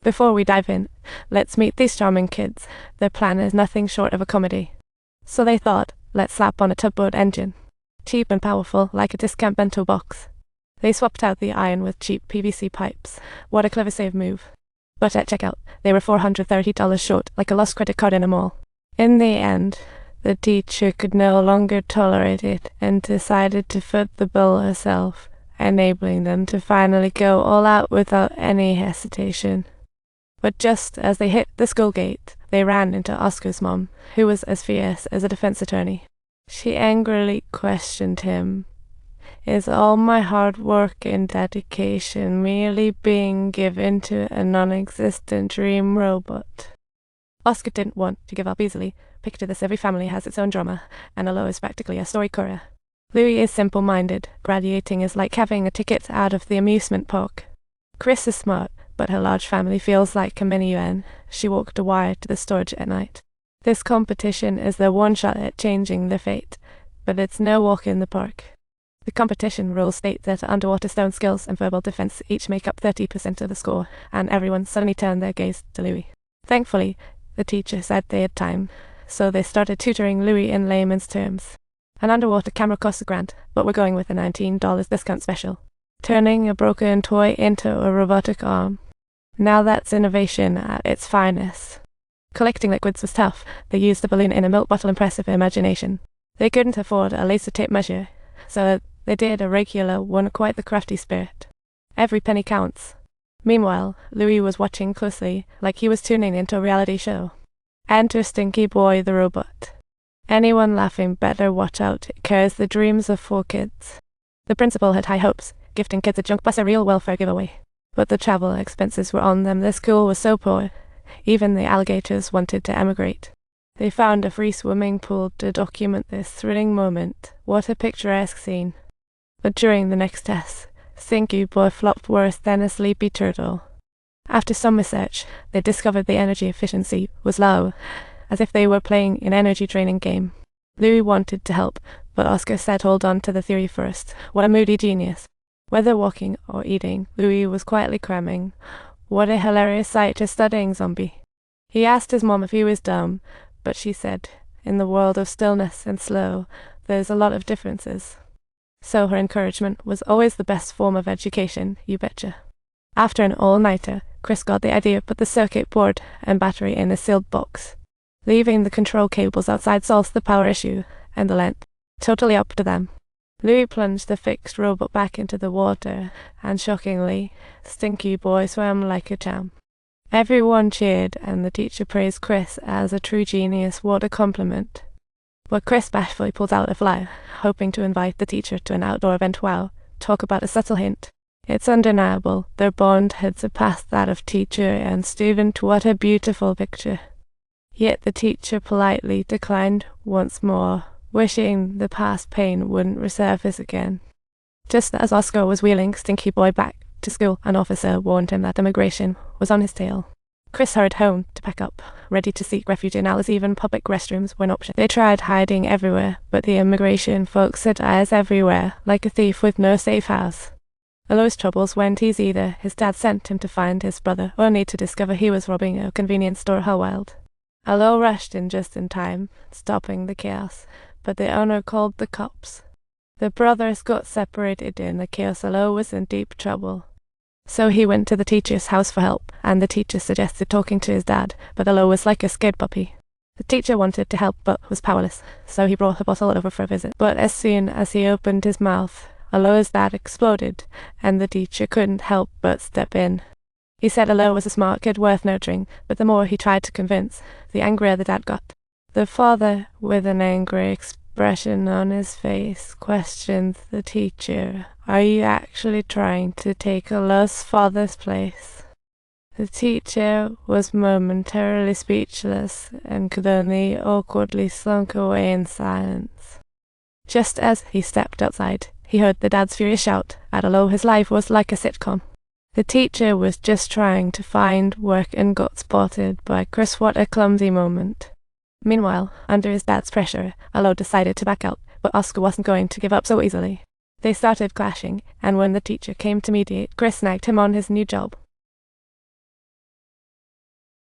Before we dive in, let's meet these charming kids. Their plan is nothing short of a comedy. So they thought, let's slap on a tugboat engine. Cheap and powerful, like a discount bento box. They swapped out the iron with cheap PVC pipes. What a clever save move. But at checkout, they were $430 short, like a lost credit card in a mall. In the end, the teacher could no longer tolerate it and decided to foot the bill herself, enabling them to finally go all out without any hesitation. But just as they hit the school gate, they ran into Oscar's mom, who was as fierce as a defense attorney. She angrily questioned him. Is all my hard work and dedication merely being given to a non-existent dream robot? Oscar didn't want to give up easily. Picture this: every family has its own drama, and Alo is practically a story courier. Louis is simple-minded. Graduating is like having a ticket out of the amusement park. Chris is smart, but her large family feels like a mini-UN. She walked a wire to the storage at night. This competition is their one shot at changing their fate, but it's no walk in the park. The competition rules state that underwater stone skills and verbal defense each make up 30% of the score, and everyone suddenly turned their gaze to Louis. Thankfully, the teacher said they had time, so they started tutoring Louis in layman's terms. An underwater camera costs $1,000, but we're going with a $19 discount special. Turning a broken toy into a robotic arm. Now that's innovation at its finest. Collecting liquids was tough. They used a balloon in a milk bottle. Impressive imagination. They couldn't afford a laser tape measure, so they did a regular one. Quite the crafty spirit. Every penny counts. Meanwhile, Louis was watching closely, like he was tuning into a reality show. Enter Stinky Boy the robot. Anyone laughing better watch out, it carries the dreams of 4 kids. The principal had high hopes, gifting kids a junk bus, a real welfare giveaway. But the travel expenses were on them. The school was so poor, even the alligators wanted to emigrate. They found a free swimming pool to document this thrilling moment. What a picturesque scene. But during the next test, Stinky Boy flopped worse than a sleepy turtle. After some research, they discovered the energy efficiency was low, as if they were playing an energy draining game. Louis wanted to help, but Oscar said hold on to the theory first. What a moody genius. Whether walking or eating, Louis was quietly cramming. What a hilarious sight, to studying zombie. He asked his mom if he was dumb, but she said, in the world of stillness and slow, there's a lot of differences. So her encouragement was always the best form of education, you betcha. After an all-nighter, Chris got the idea, put the circuit board and battery in a sealed box. Leaving the control cables outside solves the power issue, and the length. Totally up to them. Louis plunged the fixed robot back into the water, and shockingly, Stinky Boy swam like a champ. Everyone cheered, and the teacher praised Chris as a true genius. What a compliment. But Chris bashfully pulled out a flyer, hoping to invite the teacher to an outdoor event. Wow, talk about a subtle hint. It's undeniable, their bond had surpassed that of teacher and student. What a beautiful picture. Yet the teacher politely declined once more, wishing the past pain wouldn't resurface again. Just as Oscar was wheeling Stinky Boy back to school, an officer warned him that immigration was on his tail. Chris hurried home to pack up, ready to seek refuge in Alice. Even public restrooms were an option. They tried hiding everywhere, but the immigration folks had eyes everywhere, like a thief with no safe house. Alo's troubles weren't easy either. His dad sent him to find his brother, only to discover he was robbing a convenience store. How wild. Alo rushed in just in time, stopping the chaos, but the owner called the cops. The brothers got separated in the chaos. Alo was in deep trouble. So he went to the teacher's house for help, and the teacher suggested talking to his dad, but Alo was like a scared puppy. The teacher wanted to help but was powerless, so he brought a bottle over for a visit. But as soon as he opened his mouth, Alo's dad exploded, and the teacher couldn't help but step in. He said Alo was a smart kid worth nurturing, but the more he tried to convince, the angrier the dad got. The father, with an angry expression on his face, questioned the teacher. Are you actually trying to take Alo's father's place? The teacher was momentarily speechless and could only awkwardly slunk away in silence. Just as he stepped outside, he heard the dad's furious shout at Alo. His life was like a sitcom. The teacher was just trying to find work and got spotted by Chris. What a clumsy moment. Meanwhile, under his dad's pressure, Alo decided to back out, but Oscar wasn't going to give up so easily. They started clashing, and when the teacher came to mediate, Chris snagged him on his new job.